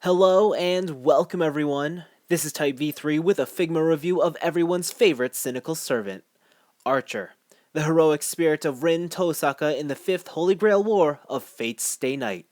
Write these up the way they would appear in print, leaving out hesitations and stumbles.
Hello and welcome everyone. This is Type V3 with a Figma review of everyone's favorite cynical servant, Archer, the heroic spirit of Rin Tosaka in the 5th Holy Grail War of Fate's Stay Night.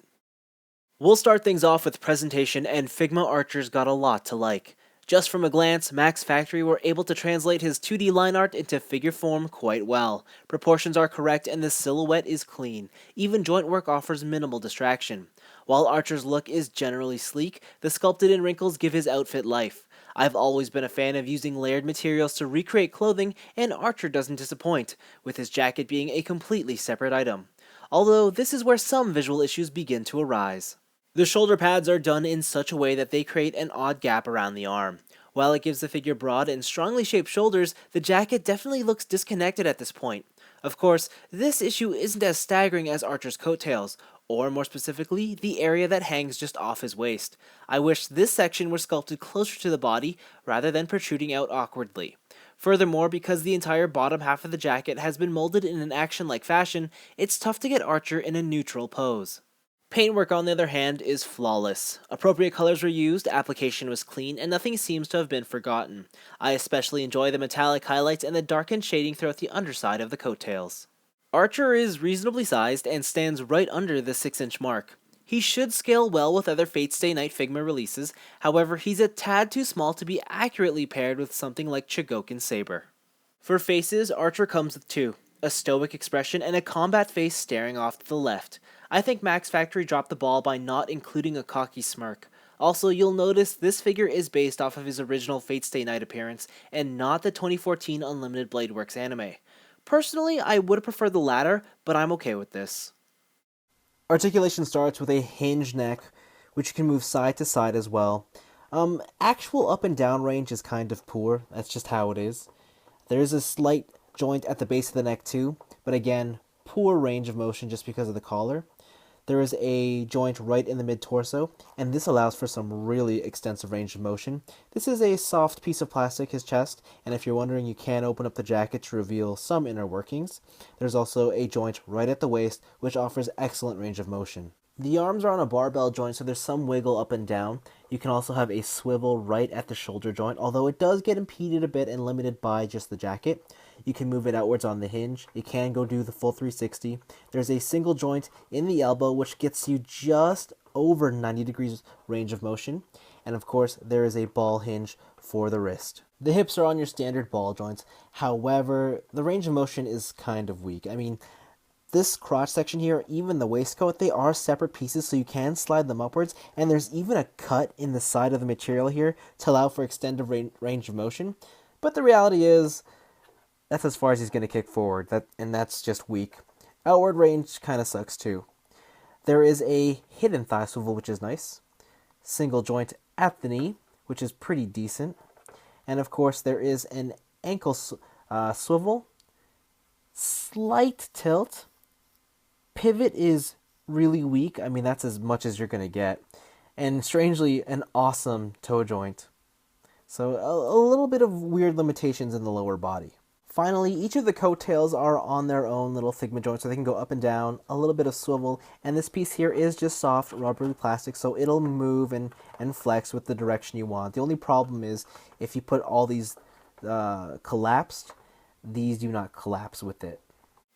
We'll start things off with presentation, and Figma Archer's got a lot to like. Just from a glance, Max Factory were able to translate his 2D line art into figure form quite well. Proportions are correct and the silhouette is clean. Even joint work offers minimal distraction. While Archer's look is generally sleek, the sculpted in wrinkles give his outfit life. I've always been a fan of using layered materials to recreate clothing, and Archer doesn't disappoint, with his jacket being a completely separate item. Although this is where some visual issues begin to arise. The shoulder pads are done in such a way that they create an odd gap around the arm. While it gives the figure broad and strongly shaped shoulders, the jacket definitely looks disconnected at this point. Of course, this issue isn't as staggering as Archer's coattails, or more specifically, the area that hangs just off his waist. I wish this section were sculpted closer to the body, rather than protruding out awkwardly. Furthermore, because the entire bottom half of the jacket has been molded in an action-like fashion, it's tough to get Archer in a neutral pose. Paintwork, on the other hand, is flawless. Appropriate colors were used, application was clean, and nothing seems to have been forgotten. I especially enjoy the metallic highlights and the darkened shading throughout the underside of the coattails. Archer is reasonably sized and stands right under the 6-inch mark. He should scale well with other Fate's Stay Night Figma releases, however he's a tad too small to be accurately paired with something like Chogokin Saber. For faces, Archer comes with two, a stoic expression and a combat face staring off to the left. I think Max Factory dropped the ball by not including a cocky smirk. Also, you'll notice this figure is based off of his original Fate's Stay Night appearance, and not the 2014 Unlimited Blade Works anime. Personally, I would have preferred the latter, but I'm okay with this. Articulation starts with a hinged neck, which can move side to side as well. Actual up and down range is kind of poor, that's just how it is. There is a slight joint at the base of the neck too, but again, poor range of motion just because of the collar. There is a joint right in the mid-torso, and this allows for some really extensive range of motion. This is a soft piece of plastic, his chest, and if you're wondering, you can open up the jacket to reveal some inner workings. There's also a joint right at the waist, which offers excellent range of motion. The arms are on a barbell joint, so there's some wiggle up and down. You can also have a swivel right at the shoulder joint, although it does get impeded a bit and limited by just the jacket. You can move it outwards on the hinge. You can go do the full 360. There's a single joint in the elbow, which gets you just over 90 degrees range of motion. And of course, there is a ball hinge for the wrist. The hips are on your standard ball joints. However, the range of motion is kind of weak. I mean, this crotch section here, even the waistcoat, they are separate pieces, so you can slide them upwards, and there's even a cut in the side of the material here to allow for extended range of motion. But the reality is, that's as far as he's going to kick forward, and that's just weak. Outward range kind of sucks too. There is a hidden thigh swivel, which is nice. Single joint at the knee, which is pretty decent. And of course, there is an ankle swivel. Slight tilt. Pivot is really weak. I mean, that's as much as you're going to get. And strangely, an awesome toe joint. So a little bit of weird limitations in the lower body. Finally, each of the coattails are on their own little Figma joints, so they can go up and down, a little bit of swivel, and this piece here is just soft, rubbery plastic, so it'll move and flex with the direction you want. The only problem is, if you put all these collapsed, these do not collapse with it.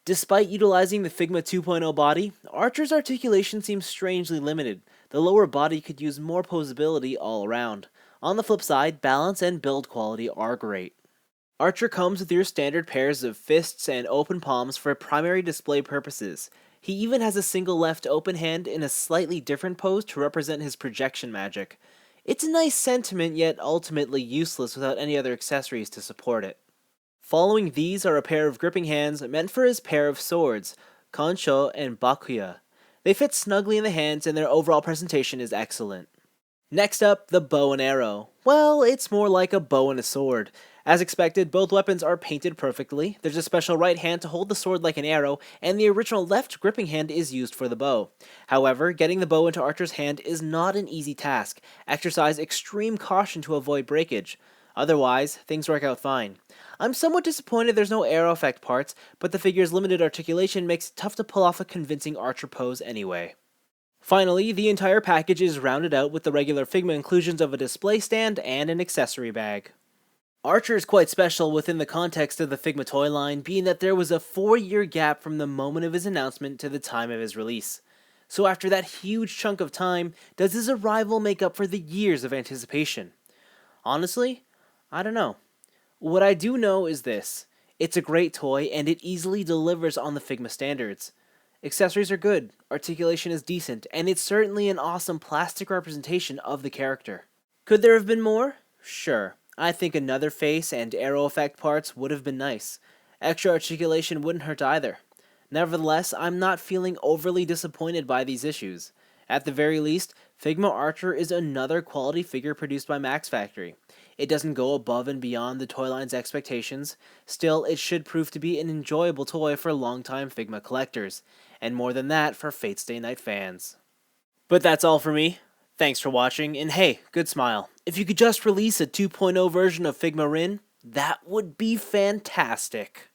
Despite utilizing the Figma 2.0 body, Archer's articulation seems strangely limited. The lower body could use more posability all around. On the flip side, balance and build quality are great. Archer comes with your standard pairs of fists and open palms for primary display purposes. He even has a single left open hand in a slightly different pose to represent his projection magic. It's a nice sentiment, yet ultimately useless without any other accessories to support it. Following these are a pair of gripping hands meant for his pair of swords, Kansho and Bakuya. They fit snugly in the hands and their overall presentation is excellent. Next up, the bow and arrow. Well, it's more like a bow and a sword. As expected, both weapons are painted perfectly. There's a special right hand to hold the sword like an arrow, and the original left gripping hand is used for the bow. However, getting the bow into Archer's hand is not an easy task. Exercise extreme caution to avoid breakage. Otherwise, things work out fine. I'm somewhat disappointed there's no arrow effect parts, but the figure's limited articulation makes it tough to pull off a convincing Archer pose anyway. Finally, the entire package is rounded out with the regular Figma inclusions of a display stand and an accessory bag. Archer is quite special within the context of the Figma toy line, being that there was a 4-year gap from the moment of his announcement to the time of his release. So after that huge chunk of time, does his arrival make up for the years of anticipation? Honestly, I don't know. What I do know is this: it's a great toy and it easily delivers on the Figma standards. Accessories are good, articulation is decent, and it's certainly an awesome plastic representation of the character. Could there have been more? Sure. I think another face and arrow effect parts would have been nice. Extra articulation wouldn't hurt either. Nevertheless, I'm not feeling overly disappointed by these issues. At the very least, Figma Archer is another quality figure produced by Max Factory. It doesn't go above and beyond the toy line's expectations. Still, it should prove to be an enjoyable toy for longtime Figma collectors, and more than that for Fate Stay Night fans. But that's all for me. Thanks for watching, and hey, GoodSmile. If you could just release a 2.0 version of Figma Rin, that would be fantastic.